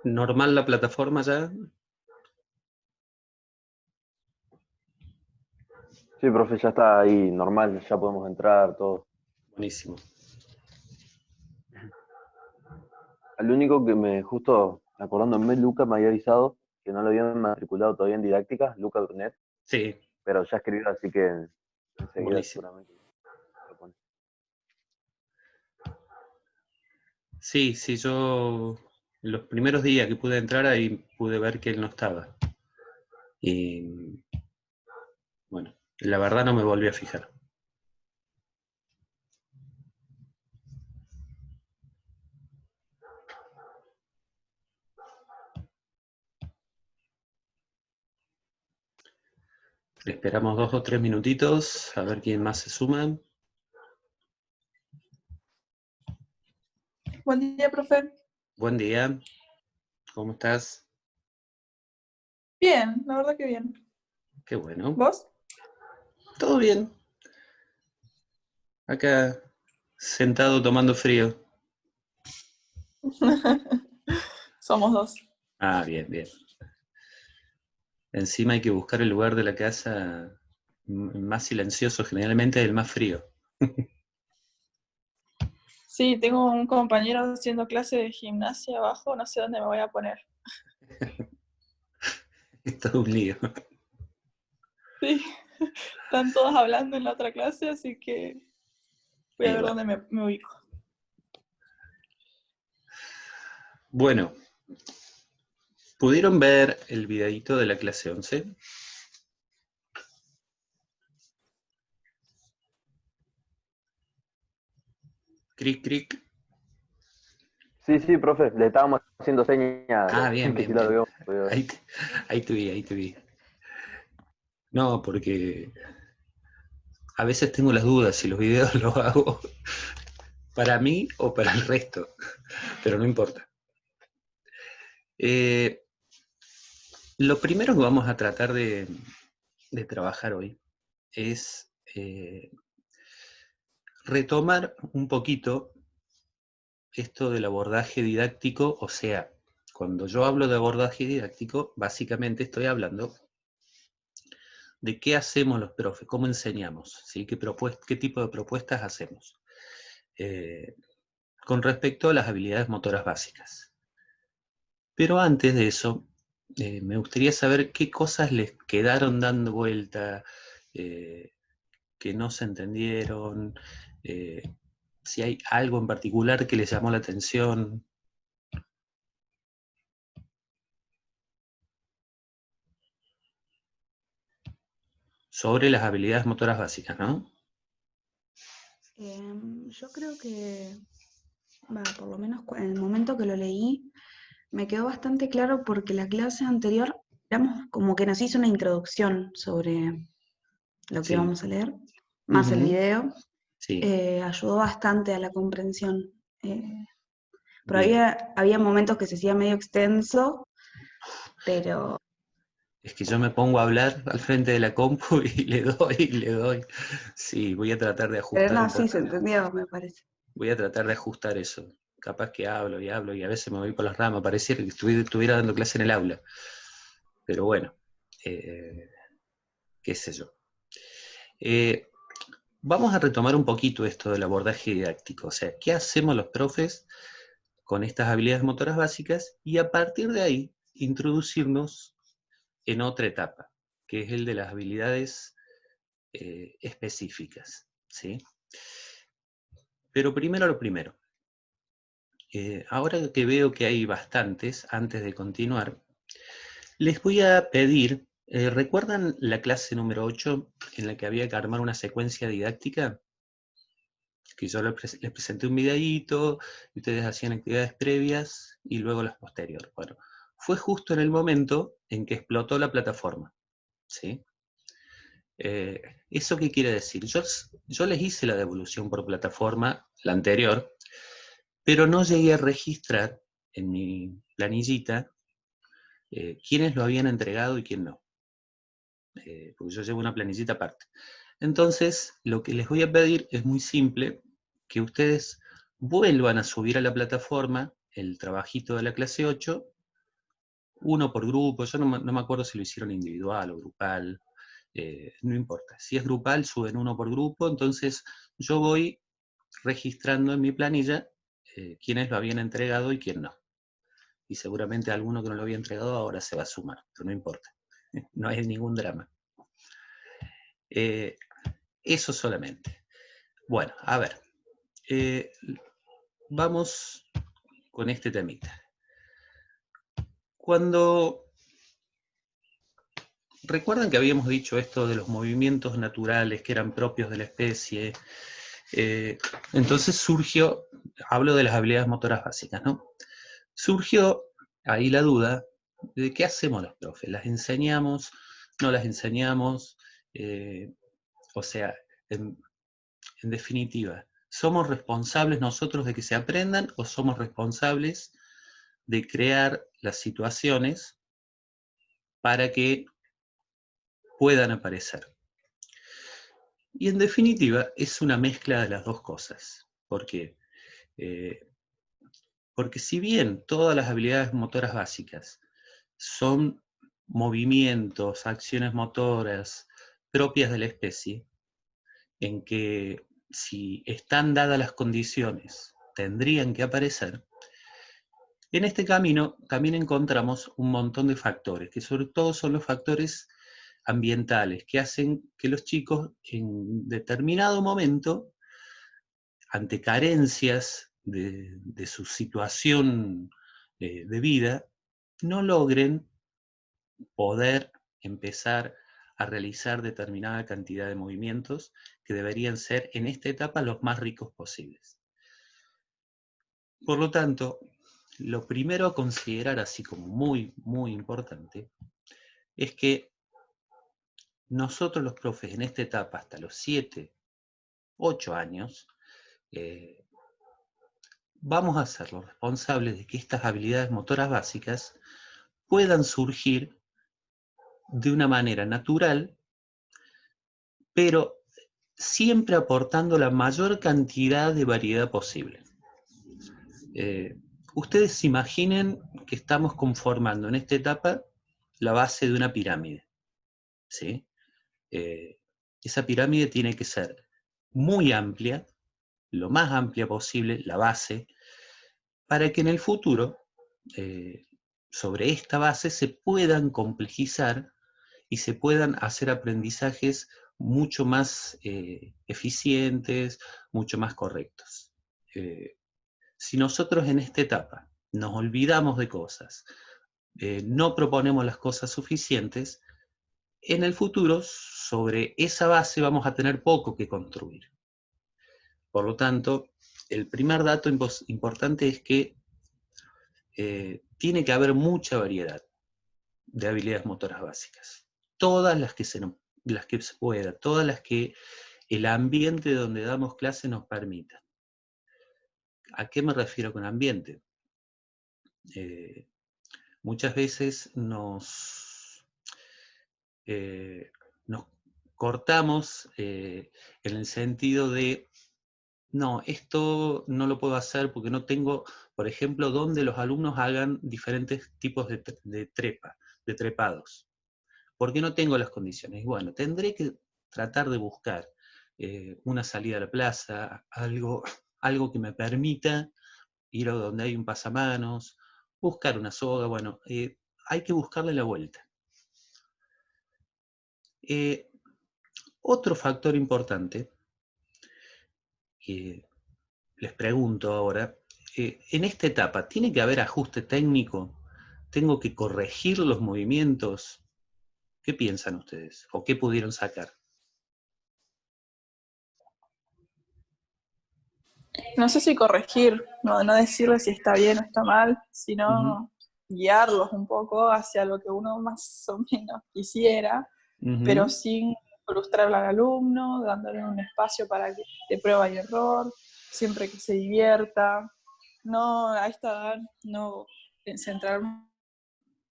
normal la plataforma ya? Sí, profe, ya está ahí, normal, ya podemos entrar, todo. Buenísimo. Al único que justo acordándome, Luca me había avisado que no lo habían matriculado todavía en didáctica, Luca Brunet, Sí, pero ya escribió, así que enseguida buenísimo. seguramente lo pone. Sí, sí, yo los primeros días que pude entrar ahí pude ver que él no estaba. Y bueno, la verdad no me volví a fijar. Esperamos 2 o 3 minutitos a ver quién más se suma. Buen día, profe. Buen día, ¿cómo estás? Bien, la verdad que bien. Qué bueno. ¿Vos? Todo bien. Acá sentado tomando frío. Somos dos. Ah, bien, bien. Encima hay que buscar el lugar de la casa más silencioso, generalmente el más frío. Sí, tengo un compañero haciendo clase de gimnasia abajo, no sé dónde me voy a poner. Es todo un lío. Sí, están todos hablando en la otra clase, así que voy a ver Bueno. dónde me ubico. Bueno, ¿pudieron ver el videíto de la clase 11? Cric, cric. Sí, sí, profe, le estábamos haciendo señas Ah, bien, que bien, si lo bien. habíamos podido ver. Ahí te vi, ahí te vi. No, porque a veces tengo las dudas si los videos los hago para mí o para el resto, pero no importa. Lo primero que vamos a tratar de trabajar hoy es retomar un poquito esto del abordaje didáctico, o sea, cuando yo hablo de abordaje didáctico, básicamente estoy hablando de qué hacemos los profes, cómo enseñamos, ¿sí? ¿Qué tipo de propuestas hacemos con respecto a las habilidades motoras básicas. Pero antes de eso, me gustaría saber qué cosas les quedaron dando vuelta, eh, que no se entendieron, eh, si hay algo en particular que les llamó la atención. Sobre las habilidades motoras básicas, ¿no? Yo creo que, por lo menos en el momento que lo leí, me quedó bastante claro porque la clase anterior, digamos, como que nos hizo una introducción sobre lo que Sí. íbamos a leer, más el video, Sí, ayudó bastante a la comprensión. Pero bien. había momentos que se hacía medio extenso, pero Es que yo me pongo a hablar al frente de la compu y le doy, y le doy. Sí, voy a tratar de ajustar no, un sí, poco. se entendió, me parece. Voy a tratar de ajustar eso. Capaz que hablo y a veces me voy por las ramas. Pareciera que estuviera dando clase en el aula. Pero bueno, eh, qué sé yo. Eh, Vamos a retomar un poquito esto del abordaje didáctico. O sea, ¿qué hacemos los profes con estas habilidades motoras básicas? Y a partir de ahí, introducirnos en otra etapa, que es el de las habilidades específicas, ¿sí? Pero primero lo primero. Ahora que veo que hay bastantes, antes de continuar, les voy a pedir, ¿recuerdan la clase número 8 en la que había que armar una secuencia didáctica? Que yo les presenté un videíto, y ustedes hacían actividades previas y luego las posteriores. Bueno, fue justo en el momento en que explotó la plataforma, ¿sí? ¿Eso qué quiere decir? Yo les hice la devolución por plataforma, la anterior, pero no llegué a registrar en mi planillita quiénes lo habían entregado y quién no. Porque yo llevo una planillita aparte. Entonces, lo que les voy a pedir es muy simple, que ustedes vuelvan a subir a la plataforma el trabajito de la clase 8 uno por grupo, yo no me acuerdo si lo hicieron individual o grupal, no importa. Si es grupal, suben uno por grupo, entonces yo voy registrando en mi planilla quiénes lo habían entregado y quién no. Y seguramente alguno que no lo había entregado ahora se va a sumar, pero no importa. No hay ningún drama. Eso solamente. Bueno, a ver. Vamos con este temita. ¿Recuerdan que habíamos dicho esto de los movimientos naturales que eran propios de la especie? Entonces surgió, hablo de las habilidades motoras básicas, ¿no? Surgió ahí la duda de qué hacemos los profes. ¿Las enseñamos? ¿No las enseñamos? O sea, en definitiva, ¿somos responsables nosotros de que se aprendan o somos responsables de crear las situaciones para que puedan aparecer? Y en definitiva es una mezcla de las dos cosas. ¿Por qué? Porque si bien todas las habilidades motoras básicas son movimientos, acciones motoras propias de la especie, en que si están dadas las condiciones tendrían que aparecer, en este camino también encontramos un montón de factores, que sobre todo son los factores ambientales, que hacen que los chicos en determinado momento, ante carencias de su situación de vida, no logren poder empezar a realizar determinada cantidad de movimientos que deberían ser en esta etapa los más ricos posibles. Por lo tanto, lo primero a considerar, así como muy, muy importante, es que nosotros los profes en esta etapa, hasta los 7, 8 años, vamos a ser los responsables de que estas habilidades motoras básicas puedan surgir de una manera natural, pero siempre aportando la mayor cantidad de variedad posible. Ustedes se imaginen que estamos conformando en esta etapa la base de una pirámide, ¿sí? Esa pirámide tiene que ser muy amplia, lo más amplia posible, la base, para que en el futuro, sobre esta base, se puedan complejizar y se puedan hacer aprendizajes mucho más eficientes, mucho más correctos. Si nosotros en esta etapa nos olvidamos de cosas, no proponemos las cosas suficientes, en el futuro, sobre esa base vamos a tener poco que construir. Por lo tanto, el primer dato importante es que tiene que haber mucha variedad de habilidades motoras básicas. Todas las que se pueda, todas las que el ambiente donde damos clase nos permita. ¿A qué me refiero con ambiente? Muchas veces nos cortamos en el sentido de, no, esto no lo puedo hacer porque no tengo, por ejemplo, donde los alumnos hagan diferentes tipos de trepados. Porque no tengo las condiciones. Bueno, tendré que tratar de buscar una salida a la plaza, algo que me permita ir a donde hay un pasamanos, buscar una soga, bueno, hay que buscarle la vuelta. Otro factor importante, les pregunto ahora, en esta etapa, ¿tiene que haber ajuste técnico? ¿Tengo que corregir los movimientos? ¿Qué piensan ustedes? ¿O qué pudieron sacar? No sé si corregir, no decirles si está bien o está mal, sino guiarlos un poco hacia lo que uno más o menos quisiera, pero sin frustrar al alumno, dándole un espacio para que de prueba y error, siempre que se divierta. No, a esta edad, no centrar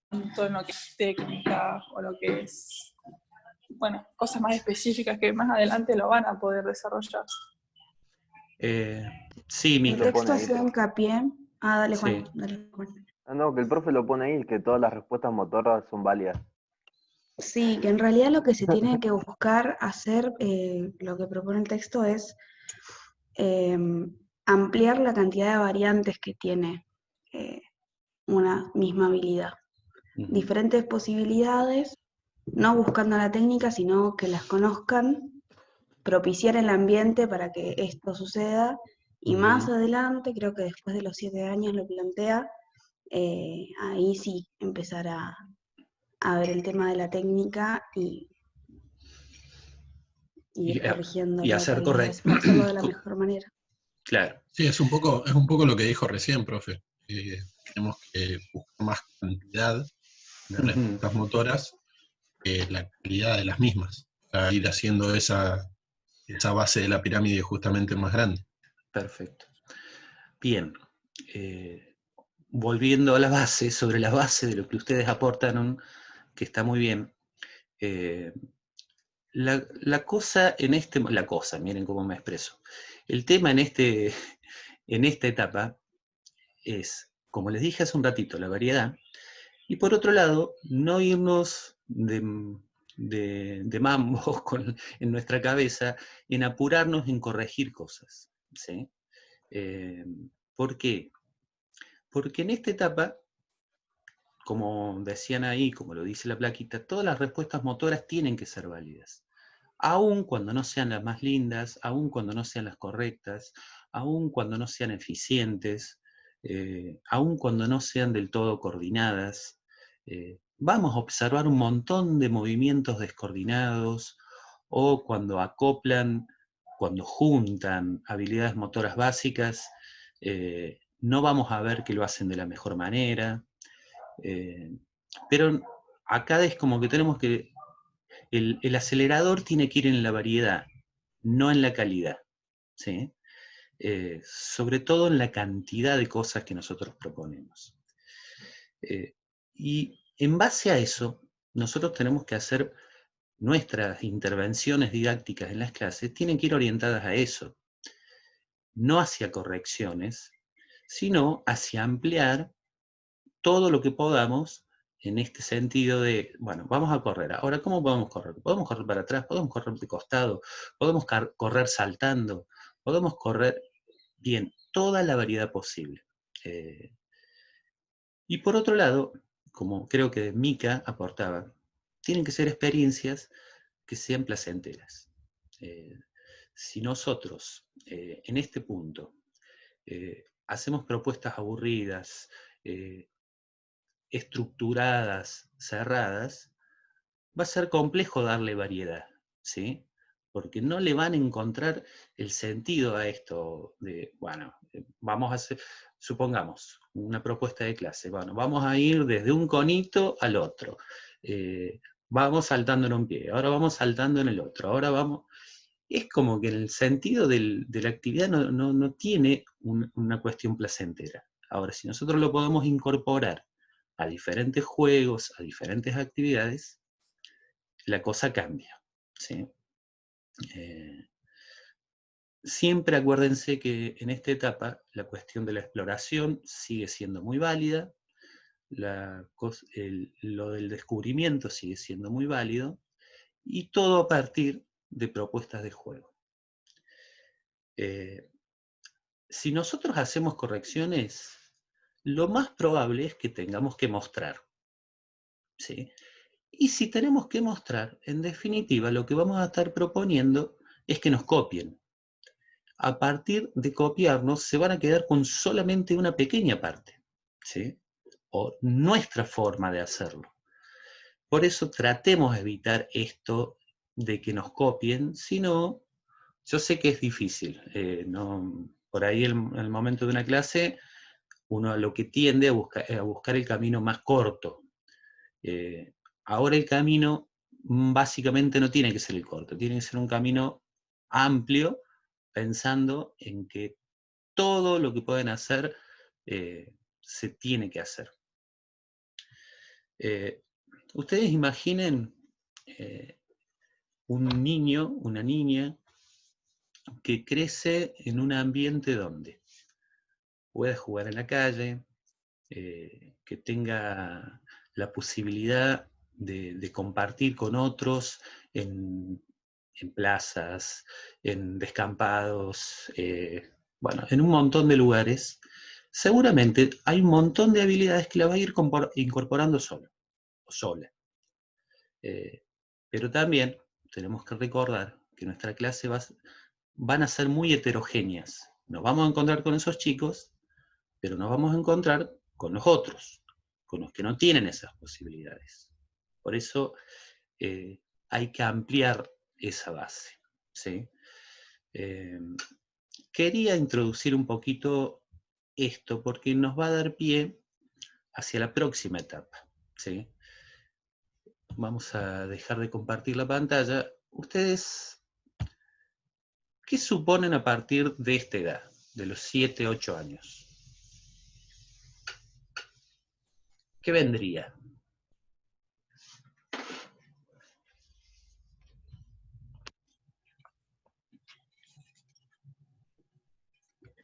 tanto en lo que es técnica o lo que es, bueno, cosas más específicas que más adelante lo van a poder desarrollar. Sí, el texto hacía hincapié. Dale, Juan. Sí. Dale, Juan. Ah, no, que el profe lo pone ahí, que todas las respuestas motoras son válidas. Sí, que en realidad lo que se tiene que buscar hacer, lo que propone el texto es ampliar la cantidad de variantes que tiene eh, una misma habilidad. Diferentes posibilidades, no buscando la técnica, sino que las conozcan, propiciar el ambiente para que esto suceda, y más adelante, creo que después de los 7 años lo plantea, ahí sí empezar a ver el tema de la técnica y ir Y corrigiéndolo hacer tal vez para hacerlo de la correcto. mejor manera. Claro. Sí, es un poco lo que dijo recién, profe. Tenemos que buscar más cantidad de respuestas motoras que la calidad de las mismas, para ir haciendo esa base de la pirámide justamente más grande. Perfecto. Bien. Volviendo a la base, sobre la base de lo que ustedes aportaron, que está muy bien. La cosa, miren cómo me expreso. El tema en esta etapa es, como les dije hace un ratito, la variedad, y por otro lado, no irnos de mambos en nuestra cabeza, en apurarnos en corregir cosas, ¿sí? ¿Por qué? Porque en esta etapa, como decían ahí, como lo dice la plaquita, todas las respuestas motoras tienen que ser válidas. Aun cuando no sean las más lindas, aun cuando no sean las correctas, aun cuando no sean eficientes, aun cuando no sean del todo coordinadas, vamos a observar un montón de movimientos descoordinados, o cuando acoplan, cuando juntan habilidades motoras básicas, no vamos a ver que lo hacen de la mejor manera. Pero acá es como que tenemos que el acelerador tiene que ir en la variedad, no en la calidad, ¿sí? Sobre todo en la cantidad de cosas que nosotros proponemos. Y en base a eso, nosotros tenemos que hacer nuestras intervenciones didácticas en las clases, tienen que ir orientadas a eso, no hacia correcciones, sino hacia ampliar todo lo que podamos en este sentido de, bueno, vamos a correr. Ahora, ¿cómo podemos correr? Podemos correr para atrás, podemos correr de costado, podemos correr saltando, podemos correr bien, toda la variedad posible. Y por otro lado, como creo que Mika aportaba, tienen que ser experiencias que sean placenteras. Si nosotros, en este punto, hacemos propuestas aburridas, estructuradas, cerradas, va a ser complejo darle variedad, ¿sí? Porque no le van a encontrar el sentido a esto de, bueno, vamos a hacer, supongamos, una propuesta de clase, bueno, vamos a ir desde un conito al otro, vamos saltando en un pie, ahora vamos saltando en el otro, ahora vamos... Es como que el sentido de la actividad no tiene una cuestión placentera. Ahora, si nosotros lo podemos incorporar a diferentes juegos, a diferentes actividades, la cosa cambia, ¿sí? Siempre acuérdense que en esta etapa la cuestión de la exploración sigue siendo muy válida, lo del descubrimiento sigue siendo muy válido, y todo a partir de propuestas de juego. Si nosotros hacemos correcciones, lo más probable es que tengamos que mostrar, ¿sí? Y si tenemos que mostrar, en definitiva, lo que vamos a estar proponiendo es que nos copien. A partir de copiarnos, se van a quedar con solamente una pequeña parte, ¿sí? O nuestra forma de hacerlo. Por eso tratemos de evitar esto de que nos copien, sino, yo sé que es difícil, por ahí el momento de una clase, uno lo que tiende a buscar el camino más corto. Ahora el camino básicamente no tiene que ser el corto, tiene que ser un camino amplio, pensando en que todo lo que pueden hacer se tiene que hacer. Ustedes imaginen un niño, una niña, que crece en un ambiente donde puede jugar en la calle, que tenga la posibilidad de compartir con otros en plazas, en descampados, bueno, en un montón de lugares, seguramente hay un montón de habilidades que la va a ir incorporando solo o sola. Pero también tenemos que recordar que nuestra clase van a ser muy heterogéneas. Nos vamos a encontrar con esos chicos, pero nos vamos a encontrar con los otros, con los que no tienen esas posibilidades. Por eso hay que ampliar esa base, ¿sí? Quería introducir un poquito esto porque nos va a dar pie hacia la próxima etapa, ¿sí? Vamos a dejar de compartir la pantalla. ¿Ustedes qué suponen a partir de esta edad, de los 7, 8 años? ¿Qué vendría?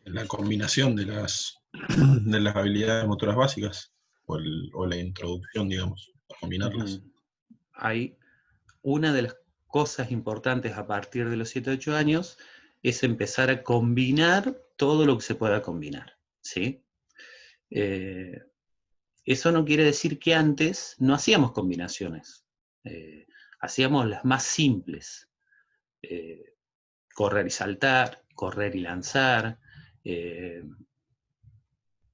La combinación de las habilidades motoras básicas, o la introducción, digamos, a combinarlas. Hay una de las cosas importantes a partir de los 7, 8 años es empezar a combinar todo lo que se pueda combinar, ¿sí? Eso no quiere decir que antes no hacíamos combinaciones. Hacíamos las más simples. Correr y saltar, correr y lanzar,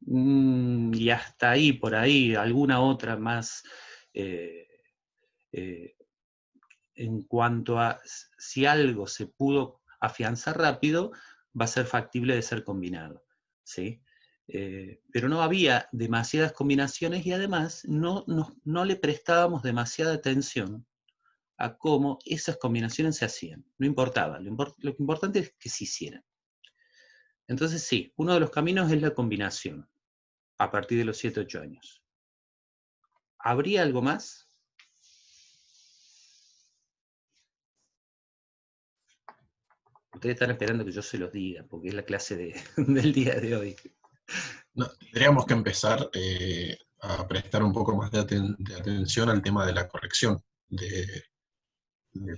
y hasta ahí, por ahí, alguna otra más en cuanto a si algo se pudo afianzar rápido, va a ser factible de ser combinado, ¿sí? Pero no había demasiadas combinaciones y además no le prestábamos demasiada atención a cómo esas combinaciones se hacían. No importaba, lo importante es que se hicieran. Entonces sí, uno de los caminos es la combinación, a partir de los 7, 8 años. ¿Habría algo más? Ustedes están esperando que yo se los diga, porque es la clase del día de hoy. No, tendríamos que empezar a prestar un poco más de atención al tema de la corrección, de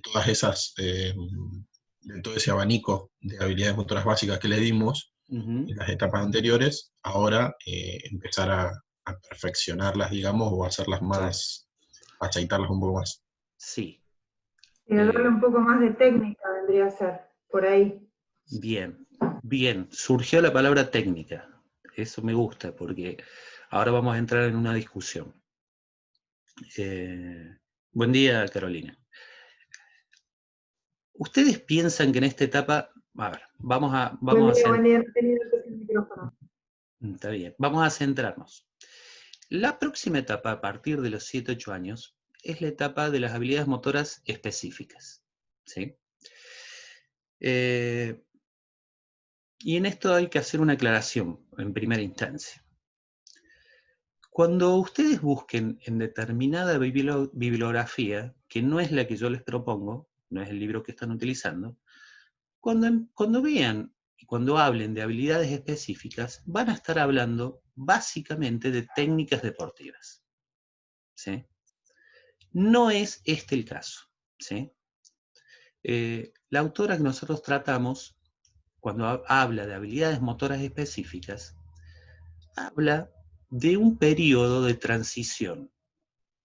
todas esas, de todo ese abanico de habilidades motoras básicas que le dimos en las etapas anteriores, ahora empezar a perfeccionarlas, digamos, o hacerlas más, achaitarlas un poco más. Sí. Y darle un poco más de técnica vendría a ser, por ahí. Bien, bien. Surgió la palabra técnica. Eso me gusta, porque ahora vamos a entrar en una discusión. Buen día, Carolina. ¿Ustedes piensan que en esta etapa, a ver, vamos a Está bien, vamos a centrarnos. La próxima etapa, a partir de los 7, 8 años, es la etapa de las habilidades motoras específicas, ¿sí? Y en esto hay que hacer una aclaración en primera instancia. Cuando ustedes busquen en determinada bibliografía, que no es la que yo les propongo, no es el libro que están utilizando, cuando vean y cuando hablen de habilidades específicas, van a estar hablando básicamente de técnicas deportivas, ¿sí? No es este el caso, ¿sí? La autora que nosotros tratamos, cuando habla de habilidades motoras específicas, habla de un periodo de transición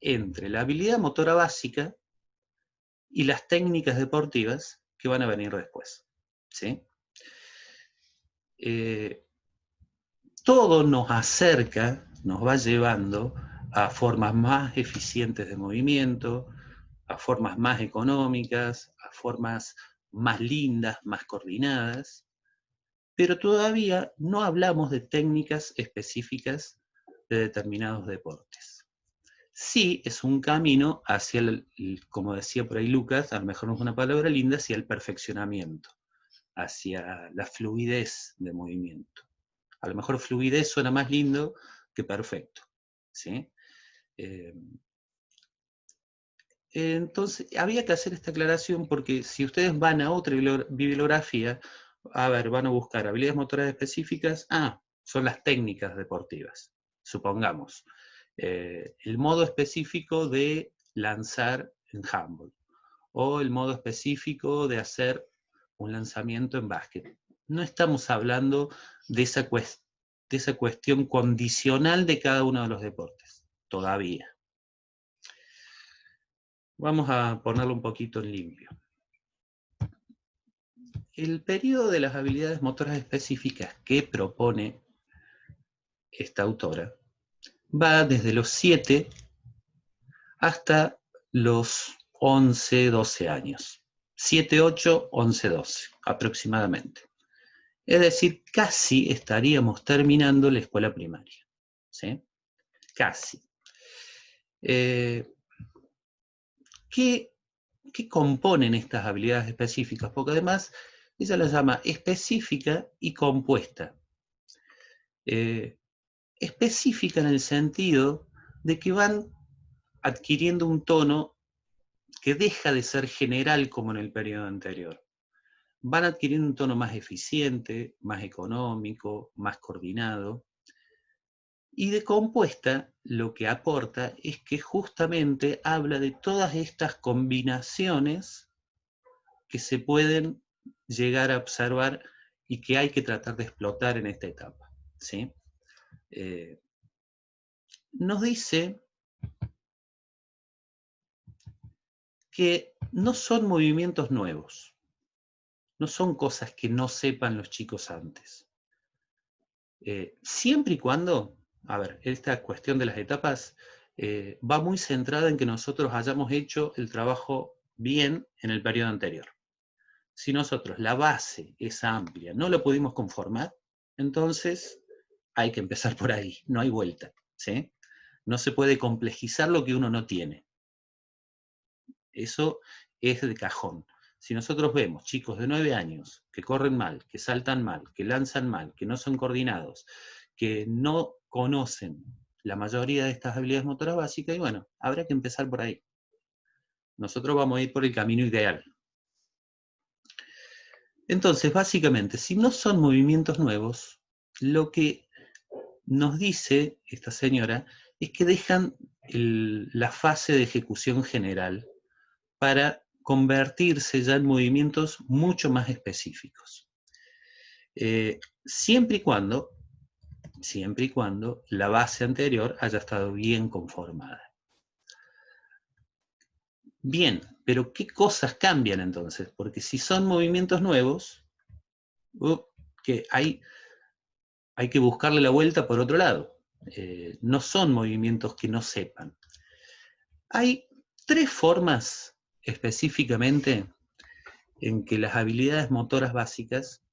entre la habilidad motora básica y las técnicas deportivas que van a venir después, ¿sí? Todo nos acerca, nos va llevando a formas más eficientes de movimiento, a formas más económicas, a formas más lindas, más coordinadas, pero todavía no hablamos de técnicas específicas de determinados deportes. Sí es un camino hacia, como decía por ahí Lucas, a lo mejor no es una palabra linda, hacia el perfeccionamiento, hacia la fluidez de movimiento. A lo mejor fluidez suena más lindo que perfecto, ¿sí? Entonces, había que hacer esta aclaración porque si ustedes van a otra bibliografía, a ver, van a buscar habilidades motoras específicas, son las técnicas deportivas, supongamos, el modo específico de lanzar en handball, o el modo específico de hacer un lanzamiento en básquet. No estamos hablando de esa cuestión condicional de cada uno de los deportes, todavía. Vamos a ponerlo un poquito en limpio. El periodo de las habilidades motoras específicas que propone esta autora va desde los 7 hasta los 11, 12 años. 7, 8, 11, 12 aproximadamente. Es decir, casi estaríamos terminando la escuela primaria. ¿Sí? Casi. ¿Qué componen estas habilidades específicas? Porque además ella las llama específica y compuesta. Específica en el sentido de que van adquiriendo un tono que deja de ser general como en el periodo anterior. Van adquiriendo un tono más eficiente, más económico, más coordinado. Y de compuesta lo que aporta es que justamente habla de todas estas combinaciones que se pueden llegar a observar y que hay que tratar de explotar en esta etapa. ¿Sí? Nos dice que no son movimientos nuevos, no son cosas que no sepan los chicos antes. Siempre y cuando, a ver, esta cuestión de las etapas va muy centrada en que nosotros hayamos hecho el trabajo bien en el periodo anterior. Si nosotros la base es amplia, no lo pudimos conformar, entonces hay que empezar por ahí, no hay vuelta, ¿sí? No se puede complejizar lo que uno no tiene. Eso es de cajón. Si nosotros vemos chicos de 9 años que corren mal, que saltan mal, que lanzan mal, que no son coordinados, que no conocen la mayoría de estas habilidades motoras básicas, y bueno, habrá que empezar por ahí. Nosotros vamos a ir por el camino ideal. Entonces, básicamente, si no son movimientos nuevos, lo que nos dice esta señora es que dejan la fase de ejecución general para convertirse ya en movimientos mucho más específicos. Siempre y cuando la base anterior haya estado bien conformada. Bien, pero ¿qué cosas cambian entonces? Porque si son movimientos nuevos, que hay que buscarle la vuelta por otro lado. No son movimientos que no sepan. Hay 3 formas específicamente en que las habilidades motoras básicas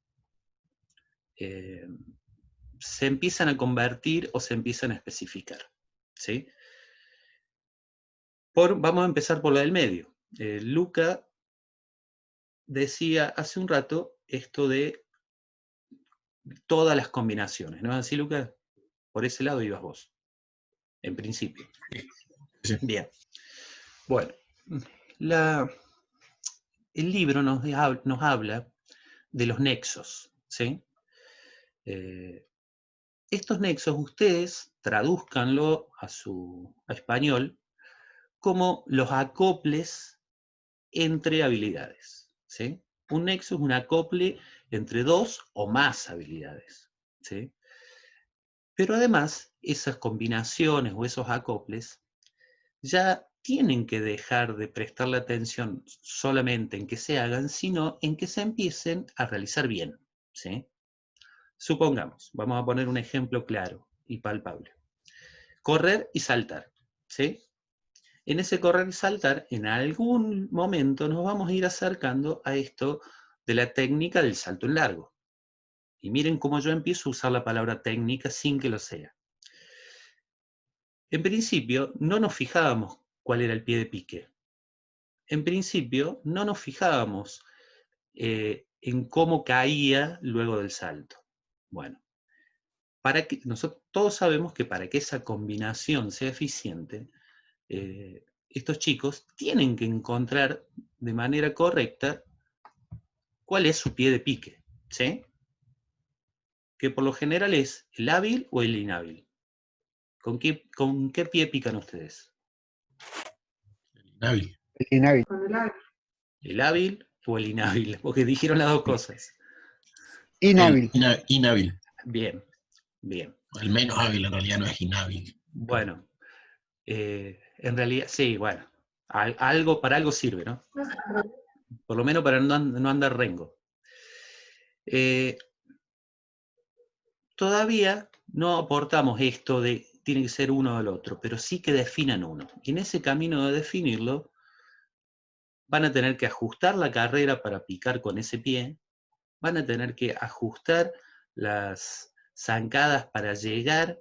se empiezan a convertir o se empiezan a especificar. ¿Sí? Vamos a empezar por la del medio. Luca decía hace un rato esto de todas las combinaciones, ¿no es así, Luca? Por ese lado ibas vos, en principio. Sí. Bien. Bueno, el libro nos habla de los nexos, ¿sí? Estos nexos ustedes tradúzcanlo a español como los acoples entre habilidades, ¿sí? Un nexo es un acople entre 2 o más habilidades, ¿sí? Pero además, esas combinaciones o esos acoples ya tienen que dejar de prestarle atención solamente en que se hagan, sino en que se empiecen a realizar bien, ¿sí? Supongamos, vamos a poner un ejemplo claro y palpable. Correr y saltar, ¿sí? En ese correr y saltar, en algún momento nos vamos a ir acercando a esto de la técnica del salto en largo. Y miren cómo yo empiezo a usar la palabra técnica sin que lo sea. En principio, no nos fijábamos cuál era el pie de pique. En principio, no nos fijábamos en cómo caía luego del salto. Bueno, nosotros todos sabemos que para que esa combinación sea eficiente, estos chicos tienen que encontrar de manera correcta cuál es su pie de pique, ¿sí? Que por lo general es el hábil o el inhábil. ¿Con qué pie pican ustedes? Inhábil. El inhábil. Con el hábil. ¿El hábil o el inhábil? Porque dijeron las dos cosas. Inhábil. Inhábil. Bien, bien. Al menos hábil, en realidad no es inhábil. Bueno, en realidad, sí, bueno. Para algo sirve, ¿no? No sé, Por lo menos para no andar rengo. Todavía no aportamos esto de tiene que ser uno o el otro, pero sí que definan uno. Y en ese camino de definirlo, van a tener que ajustar la carrera para picar con ese pie, van a tener que ajustar las zancadas para llegar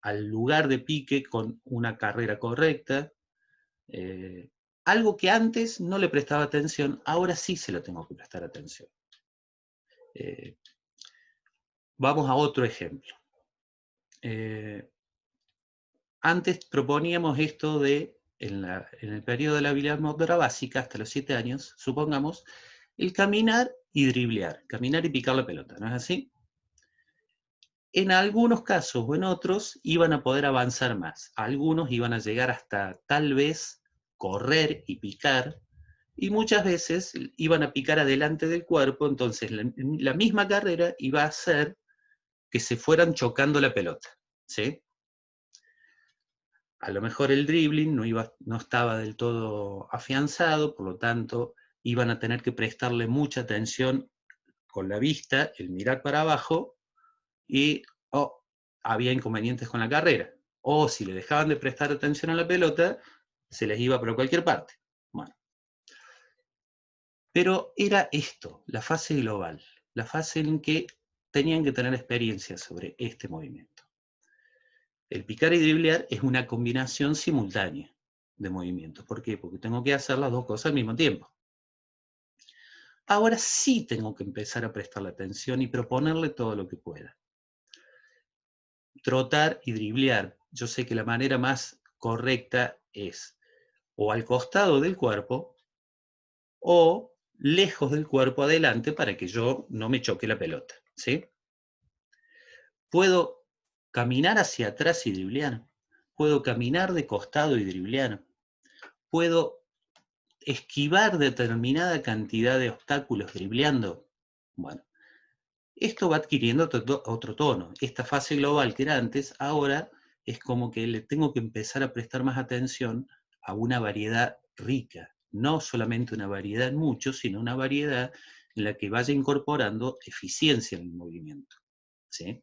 al lugar de pique con una carrera correcta. Algo que antes no le prestaba atención, ahora sí se lo tengo que prestar atención. Vamos a otro ejemplo. Antes proponíamos esto de, en el periodo de la habilidad motora básica, hasta los 7 años, supongamos, el caminar y driblear, caminar y picar la pelota, ¿no es así? En algunos casos o en otros iban a poder avanzar más. Algunos iban a llegar hasta tal vez correr y picar, y muchas veces iban a picar adelante del cuerpo, entonces la misma carrera iba a hacer que se fueran chocando la pelota, ¿sí? A lo mejor el dribbling no estaba del todo afianzado, por lo tanto iban a tener que prestarle mucha atención con la vista, el mirar para abajo, y había inconvenientes con la carrera. O si le dejaban de prestar atención a la pelota, se les iba por cualquier parte. Bueno. Pero era esto, la fase global, la fase en que tenían que tener experiencia sobre este movimiento. El picar y driblear es una combinación simultánea de movimientos. ¿Por qué? Porque tengo que hacer las dos cosas al mismo tiempo. Ahora sí tengo que empezar a prestarle atención y proponerle todo lo que pueda. Trotar y driblear. Yo sé que la manera más correcta es o al costado del cuerpo o lejos del cuerpo adelante para que yo no me choque la pelota, ¿sí? Puedo caminar hacia atrás y driblear. Puedo caminar de costado y driblear. Puedo esquivar determinada cantidad de obstáculos dribleando. Bueno, esto va adquiriendo otro tono. Esta fase global que era antes, ahora es como que le tengo que empezar a prestar más atención a una variedad rica. No solamente una variedad en mucho, sino una variedad en la que vaya incorporando eficiencia en el movimiento, ¿sí?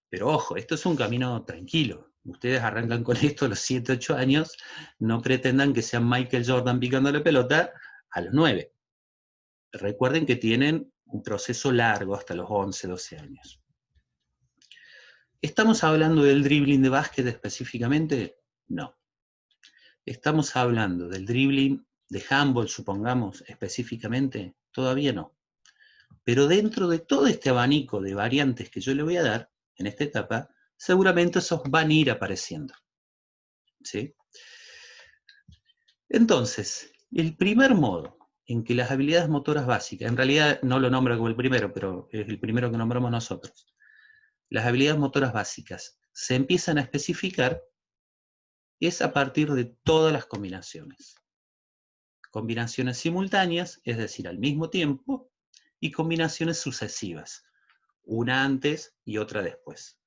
Pero ojo, esto es un camino tranquilo. Ustedes arrancan con esto a los 7, 8 años, no pretendan que sean Michael Jordan picando la pelota a los 9. Recuerden que tienen un proceso largo hasta los 11, 12 años. ¿Estamos hablando del dribbling de básquet específicamente? No. ¿Estamos hablando del dribbling de handball, supongamos, específicamente? Todavía no. Pero dentro de todo este abanico de variantes que yo le voy a dar, en esta etapa, seguramente esos van a ir apareciendo, ¿sí? Entonces, el primer modo en que las habilidades motoras básicas, en realidad no lo nombro como el primero, pero es el primero que nombramos nosotros, las habilidades motoras básicas se empiezan a especificar es a partir de todas las combinaciones. Combinaciones simultáneas, es decir, al mismo tiempo, y combinaciones sucesivas, una antes y otra después.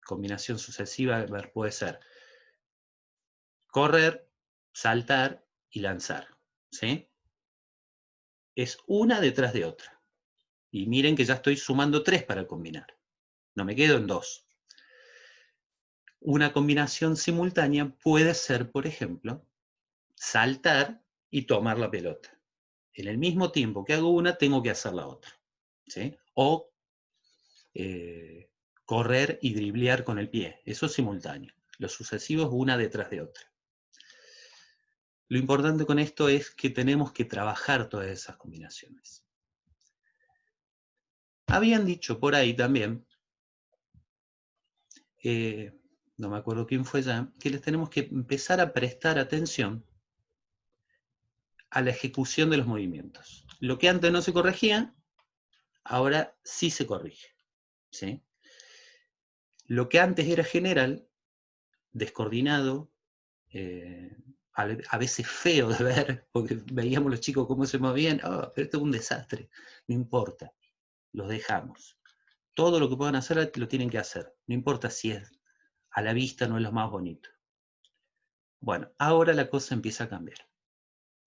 Combinación sucesiva puede ser correr, saltar y lanzar, ¿sí? Es una detrás de otra. Y miren que ya estoy sumando 3 para combinar. No me quedo en 2. Una combinación simultánea puede ser, por ejemplo, saltar y tomar la pelota. En el mismo tiempo que hago una, tengo que hacer la otra, ¿sí? O correr y driblear con el pie. Eso es simultáneo. Lo sucesivo es una detrás de otra. Lo importante con esto es que tenemos que trabajar todas esas combinaciones. Habían dicho por ahí también, no me acuerdo quién fue ya, que les tenemos que empezar a prestar atención a la ejecución de los movimientos. Lo que antes no se corregía, ahora sí se corrige, ¿sí? Lo que antes era general, descoordinado, a veces feo de ver, porque veíamos los chicos cómo se movían, pero esto es un desastre, no importa, los dejamos. Todo lo que puedan hacer lo tienen que hacer, no importa si es a la vista, no es lo más bonito. Bueno, ahora la cosa empieza a cambiar,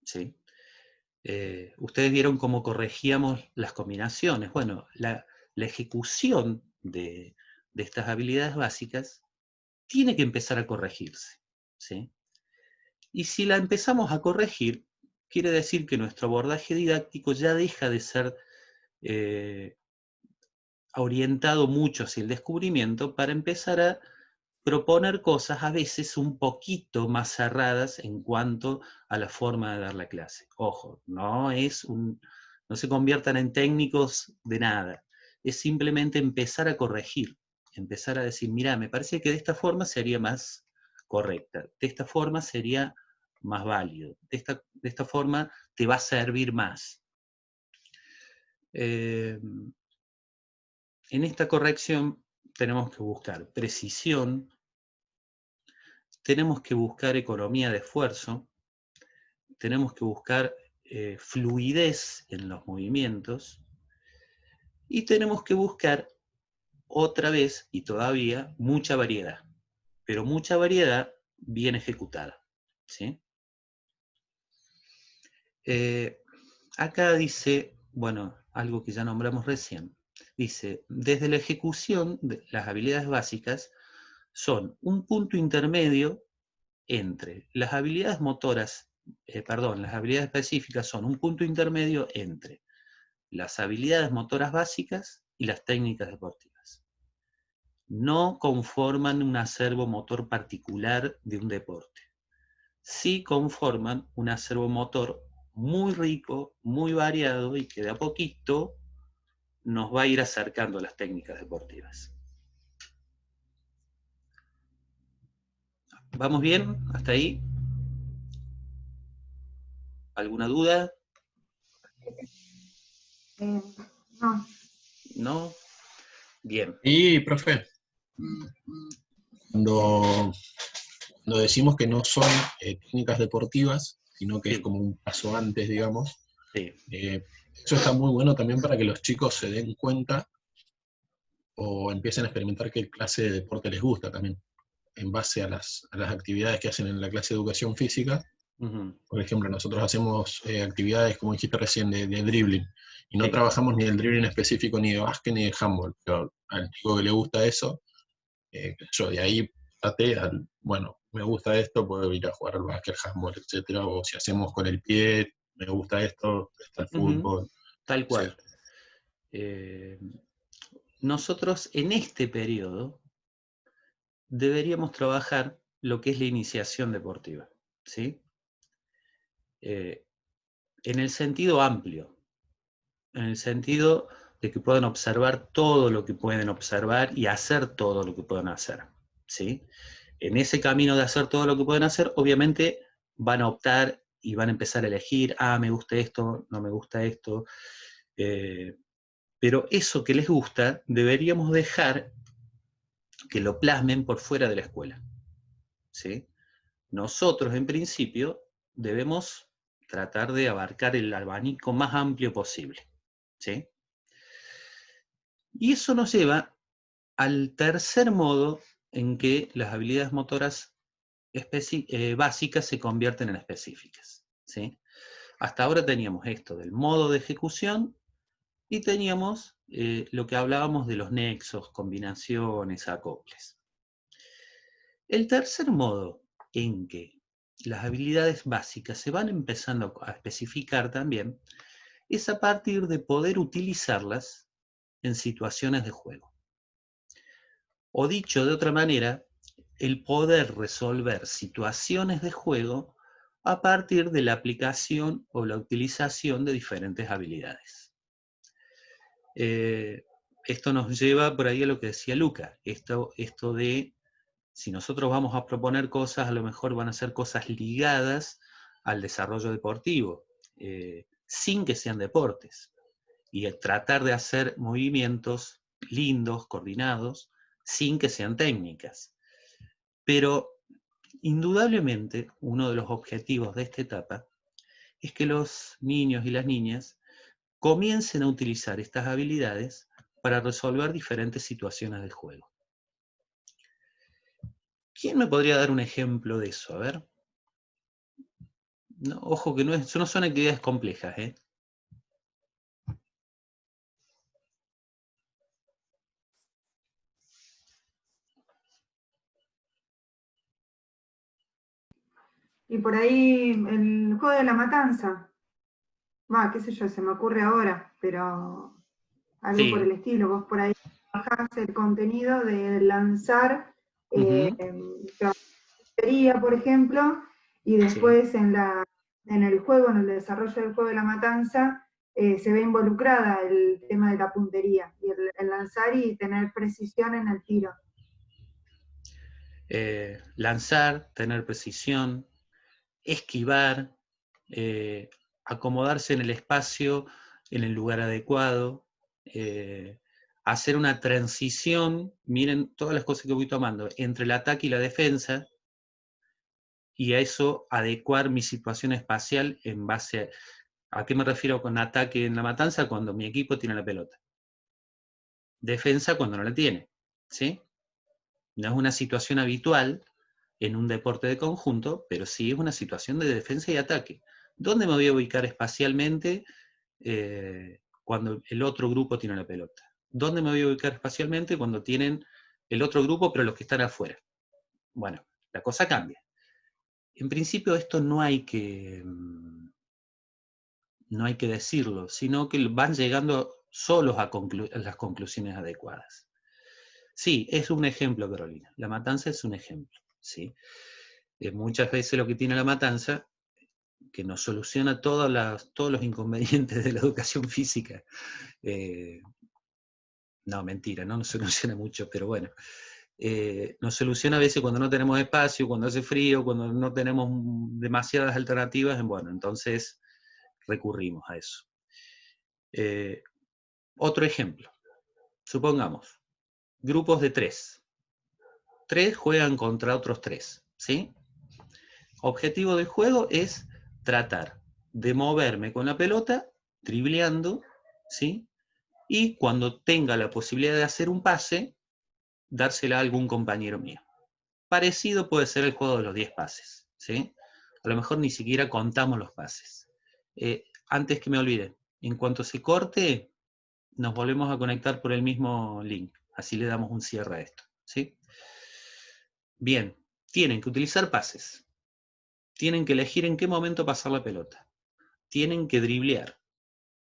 ¿sí? Ustedes vieron cómo corregíamos las combinaciones. Bueno, la ejecución de estas habilidades básicas tiene que empezar a corregirse, ¿sí? Y si la empezamos a corregir, quiere decir que nuestro abordaje didáctico ya deja de ser orientado mucho hacia el descubrimiento para empezar a proponer cosas a veces un poquito más cerradas en cuanto a la forma de dar la clase. Ojo, no se conviertan en técnicos de nada, es simplemente empezar a corregir, empezar a decir, mira, me parece que de esta forma sería más correcta, de esta forma sería más válido, de esta forma te va a servir más. En esta corrección tenemos que buscar precisión, tenemos que buscar economía de esfuerzo, tenemos que buscar fluidez en los movimientos, y tenemos que buscar otra vez, y todavía, mucha variedad, pero mucha variedad bien ejecutada, ¿sí? Acá dice, bueno, algo que ya nombramos recién, dice, desde la ejecución, las habilidades básicas son un punto intermedio entre las habilidades motoras, las habilidades específicas son un punto intermedio entre las habilidades motoras básicas y las técnicas deportivas. No conforman un acervo motor particular de un deporte. Sí conforman un acervo motor muy rico, muy variado y que de a poquito nos va a ir acercando a las técnicas deportivas. ¿Vamos bien? ¿Hasta ahí? ¿Alguna duda? No. ¿No? Bien. Y, profe, cuando decimos que no son técnicas deportivas, sino que es como un paso antes, digamos, eso está muy bueno también para que los chicos se den cuenta o empiecen a experimentar qué clase de deporte les gusta también, en base a las actividades que hacen en la clase de educación física. Por ejemplo, nosotros hacemos actividades, como dijiste recién, de dribbling, y no trabajamos ni el dribbling específico ni de básquet ni de handball, pero al chico que le gusta eso, yo de ahí bueno, me gusta esto, puedo ir a jugar al básquet, handball, etcétera, o si hacemos con el pie, me gusta esto, está el fútbol. Tal cual. Nosotros en este periodo deberíamos trabajar lo que es la iniciación deportiva, ¿sí? En el sentido amplio, en el sentido de que puedan observar todo lo que pueden observar y hacer todo lo que pueden hacer, ¿sí? En ese camino de hacer todo lo que pueden hacer, obviamente van a optar y van a empezar a elegir, me gusta esto, no me gusta esto, pero eso que les gusta deberíamos dejar que lo plasmen por fuera de la escuela, ¿sí? Nosotros, en principio, debemos tratar de abarcar el abanico más amplio posible, ¿sí? Y eso nos lleva al tercer modo en que las habilidades motoras básicas se convierten en específicas, ¿sí? Hasta ahora teníamos esto del modo de ejecución y teníamos lo que hablábamos de los nexos, combinaciones, acoples. El tercer modo en que las habilidades básicas se van empezando a especificar también es a partir de poder utilizarlas en situaciones de juego. O dicho de otra manera, el poder resolver situaciones de juego a partir de la aplicación o la utilización de diferentes habilidades. Esto nos lleva por ahí a lo que decía Luca, esto de si nosotros vamos a proponer cosas, a lo mejor van a ser cosas ligadas al desarrollo deportivo, sin que sean deportes, y tratar de hacer movimientos lindos, coordinados, sin que sean técnicas. Pero indudablemente uno de los objetivos de esta etapa es que los niños y las niñas comiencen a utilizar estas habilidades para resolver diferentes situaciones del juego. ¿Quién me podría dar un ejemplo de eso? A ver. No, ojo que no son actividades complejas, ¿eh? Y por ahí el juego de la matanza. Qué sé yo, se me ocurre ahora, pero algo Sí. por el estilo. Vos por ahí bajás el contenido de lanzar puntería, por ejemplo, y después sí. en el juego, en el desarrollo del juego de la matanza, se ve involucrada el tema de la puntería, y el lanzar y tener precisión en el tiro. Lanzar, tener precisión, esquivar, acomodarse en el espacio, en el lugar adecuado, hacer una transición, miren todas las cosas que voy tomando, entre el ataque y la defensa, y a eso adecuar mi situación espacial en base a qué me refiero con ataque en la matanza, cuando mi equipo tiene la pelota. Defensa cuando no la tiene, ¿sí? No es una situación habitual en un deporte de conjunto, pero sí es una situación de defensa y ataque. ¿Dónde me voy a ubicar espacialmente cuando el otro grupo tiene la pelota? ¿Dónde me voy a ubicar espacialmente cuando tienen el otro grupo, pero los que están afuera? Bueno, la cosa cambia. En principio esto no hay que decirlo, sino que van llegando solos a las conclusiones adecuadas. Sí, es un ejemplo, Carolina. La matanza es un ejemplo, ¿sí? Muchas veces lo que tiene la matanza, que nos soluciona todos los inconvenientes de la educación física. No, mentira, no nos soluciona mucho, pero bueno. Nos soluciona a veces cuando no tenemos espacio, cuando hace frío, cuando no tenemos demasiadas alternativas, bueno, entonces recurrimos a eso. Otro ejemplo. Supongamos, grupos de 3. 3 juegan contra otros 3, ¿sí? Objetivo del juego es tratar de moverme con la pelota, dribleando, ¿sí? Y cuando tenga la posibilidad de hacer un pase, dársela a algún compañero mío. Parecido puede ser el juego de los 10 pases, ¿sí? A lo mejor ni siquiera contamos los pases. Antes que me olvide, en cuanto se corte, nos volvemos a conectar por el mismo link. Así le damos un cierre a esto, ¿sí? Bien, tienen que utilizar pases. Tienen que elegir en qué momento pasar la pelota. Tienen que driblear.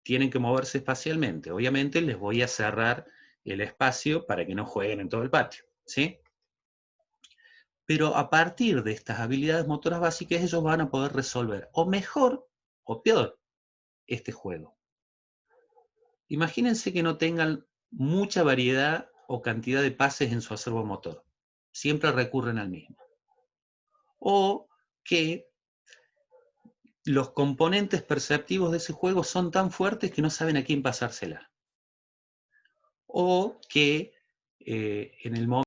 Tienen que moverse espacialmente. Obviamente les voy a cerrar el espacio para que no jueguen en todo el patio, ¿sí? Pero a partir de estas habilidades motoras básicas, ellos van a poder resolver, o mejor, o peor, este juego. Imagínense que no tengan mucha variedad o cantidad de pases en su acervo motor. Siempre recurren al mismo. O que los componentes perceptivos de ese juego son tan fuertes que no saben a quién pasársela. O que en el momento